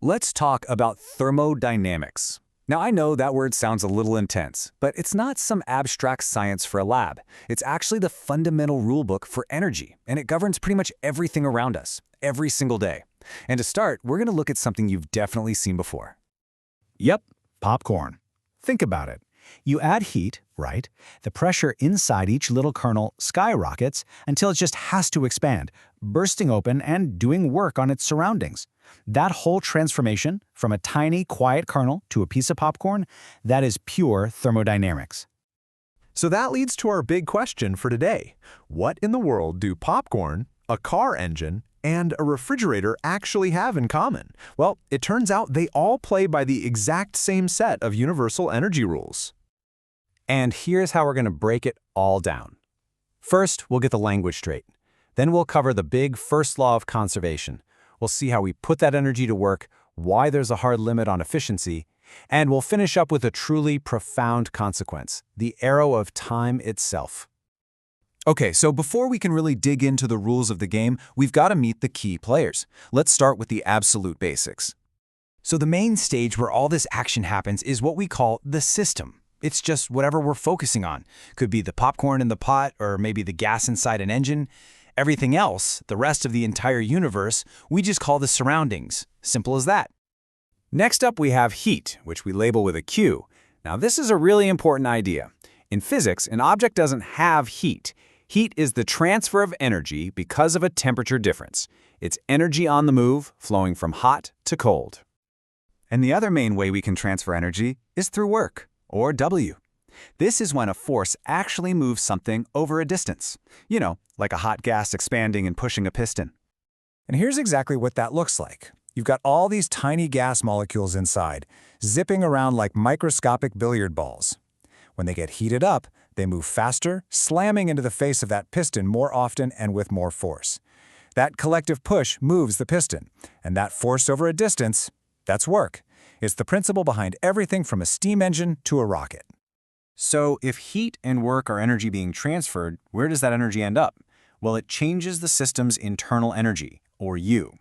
Let's talk about thermodynamics. Now, I know that word sounds a little intense, but it's not some abstract science for a lab. It's actually the fundamental rulebook for energy, and it governs pretty much everything around us, every single day. And to start, we're going to look at something you've definitely seen before. Yep, popcorn. Think about it. You add heat, right? The pressure inside each little kernel skyrockets until it just has to expand, bursting open and doing work on its surroundings. That whole transformation from a tiny, quiet kernel to a piece of popcorn, that is pure thermodynamics. So that leads to our big question for today. What in the world do popcorn, a car engine, and a refrigerator actually have in common? Well, it turns out they all play by the exact same set of universal energy rules. And here's how we're going to break it all down. First, we'll get the language straight. Then we'll cover the big first law of conservation. We'll see how we put that energy to work, why there's a hard limit on efficiency, and we'll finish up with a truly profound consequence, the arrow of time itself. Okay, so before we can really dig into the rules of the game, we've got to meet the key players. Let's start with the absolute basics. So the main stage where all this action happens is what we call the system. It's just whatever we're focusing on. Could be the popcorn in the pot, or maybe the gas inside an engine. Everything else, the rest of the entire universe, we just call the surroundings. Simple as that. Next up, we have heat, which we label with a Q. Now, this is a really important idea. In physics, an object doesn't have heat. Heat is the transfer of energy because of a temperature difference. It's energy on the move, flowing from hot to cold. And the other main way we can transfer energy is through work, or W. This is when a force actually moves something over a distance. You know, like a hot gas expanding and pushing a piston. And here's exactly what that looks like. You've got all these tiny gas molecules inside, zipping around like microscopic billiard balls. When they get heated up, they move faster, slamming into the face of that piston more often and with more force. That collective push moves the piston, and that force over a distance, that's work. It's the principle behind everything from a steam engine to a rocket. So if heat and work are energy being transferred, where does that energy end up? Well, it changes the system's internal energy, or U.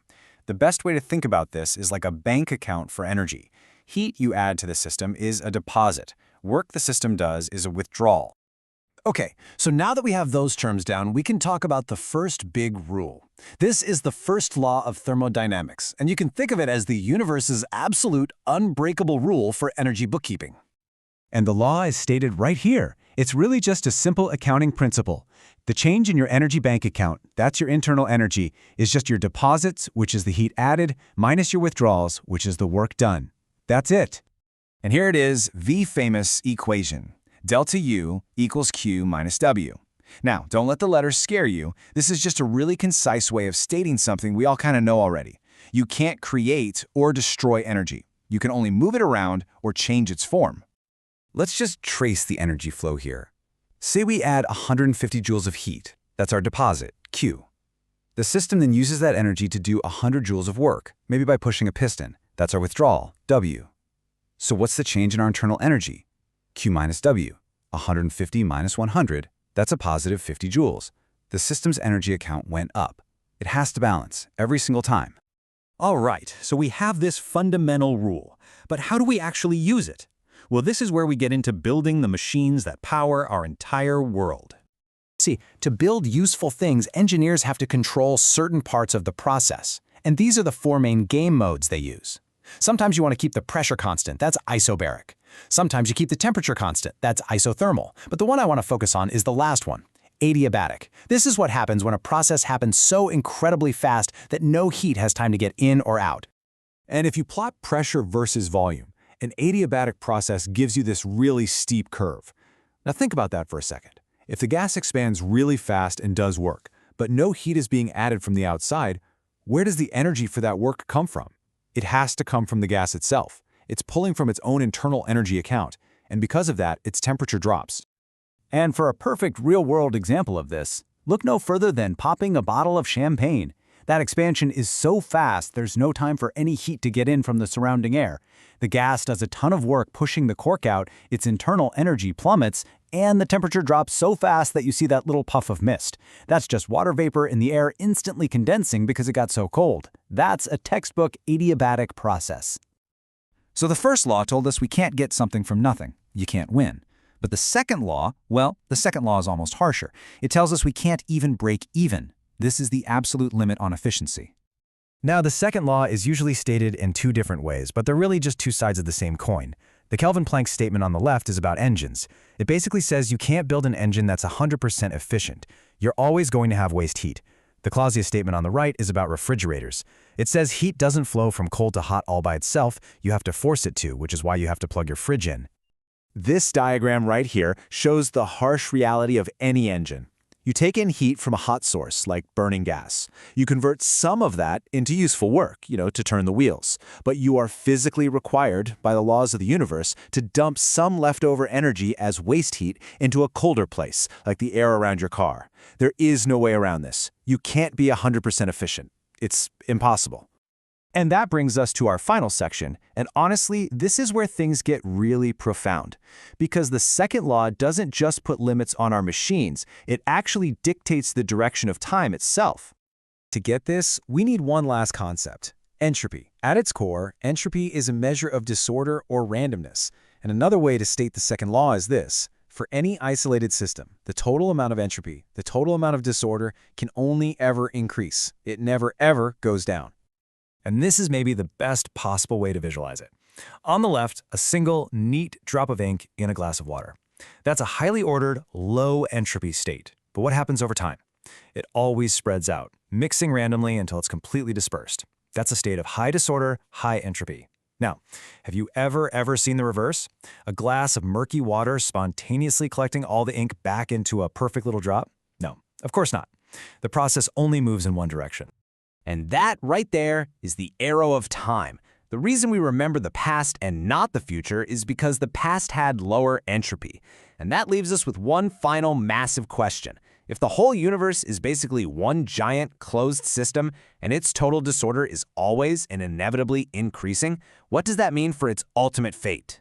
The best way to think about this is like a bank account for energy. Heat you add to the system is a deposit. Work the system does is a withdrawal. Okay, so now that we have those terms down, we can talk about the first big rule. This is the first law of thermodynamics, and you can think of it as the universe's absolute, unbreakable rule for energy bookkeeping. And the law is stated right here. It's really just a simple accounting principle. The change in your energy bank account, that's your internal energy, is just your deposits, which is the heat added, minus your withdrawals, which is the work done. That's it. And here it is, the famous equation. Delta U equals Q minus W. Now, don't let the letters scare you. This is just a really concise way of stating something we all kind of know already. You can't create or destroy energy. You can only move it around or change its form. Let's just trace the energy flow here. Say we add 150 joules of heat. That's our deposit, Q. The system then uses that energy to do 100 joules of work, maybe by pushing a piston. That's our withdrawal, W. So what's the change in our internal energy? Q minus W. 150 minus 100, that's a positive 50 joules. The system's energy account went up. It has to balance every single time. All right, so we have this fundamental rule. But how do we actually use it? Well, this is where we get into building the machines that power our entire world. See, to build useful things, engineers have to control certain parts of the process. And these are the four main game modes they use. Sometimes you want to keep the pressure constant, that's isobaric. Sometimes you keep the temperature constant, that's isothermal. But the one I want to focus on is the last one, adiabatic. This is what happens when a process happens so incredibly fast that no heat has time to get in or out. And if you plot pressure versus volume, an adiabatic process gives you this really steep curve. Now think about that for a second. If the gas expands really fast and does work, but no heat is being added from the outside, where does the energy for that work come from? It has to come from the gas itself. It's pulling from its own internal energy account, and because of that, its temperature drops. And for a perfect real-world example of this, look no further than popping a bottle of champagne. That expansion is so fast there's no time for any heat to get in from the surrounding air. The gas does a ton of work pushing the cork out, its internal energy plummets, and the temperature drops so fast that you see that little puff of mist. That's just water vapor in the air instantly condensing because it got so cold. That's a textbook adiabatic process. So the first law told us we can't get something from nothing. You can't win. But the second law, well, the second law is almost harsher. It tells us we can't even break even. This is the absolute limit on efficiency. Now, the second law is usually stated in two different ways, but they're really just two sides of the same coin. The Kelvin-Planck statement on the left is about engines. It basically says you can't build an engine that's 100% efficient. You're always going to have waste heat. The Clausius statement on the right is about refrigerators. It says heat doesn't flow from cold to hot all by itself. You have to force it to, which is why you have to plug your fridge in. This diagram right here shows the harsh reality of any engine. You take in heat from a hot source, like burning gas. You convert some of that into useful work, to turn the wheels. But you are physically required, by the laws of the universe, to dump some leftover energy as waste heat into a colder place, like the air around your car. There is no way around this. You can't be 100% efficient. It's impossible. And that brings us to our final section, and honestly, this is where things get really profound. Because the second law doesn't just put limits on our machines, it actually dictates the direction of time itself. To get this, we need one last concept: entropy. At its core, entropy is a measure of disorder or randomness. And another way to state the second law is this: for any isolated system, the total amount of entropy, the total amount of disorder, can only ever increase. It never ever goes down. And this is maybe the best possible way to visualize it. On the left, a single, neat drop of ink in a glass of water. That's a highly ordered, low entropy state. But what happens over time? It always spreads out, mixing randomly until it's completely dispersed. That's a state of high disorder, high entropy. Now, have you ever seen the reverse? A glass of murky water spontaneously collecting all the ink back into a perfect little drop? No, of course not. The process only moves in one direction. And that right there is the arrow of time. The reason we remember the past and not the future is because the past had lower entropy. And that leaves us with one final massive question. If the whole universe is basically one giant closed system and its total disorder is always and inevitably increasing, what does that mean for its ultimate fate?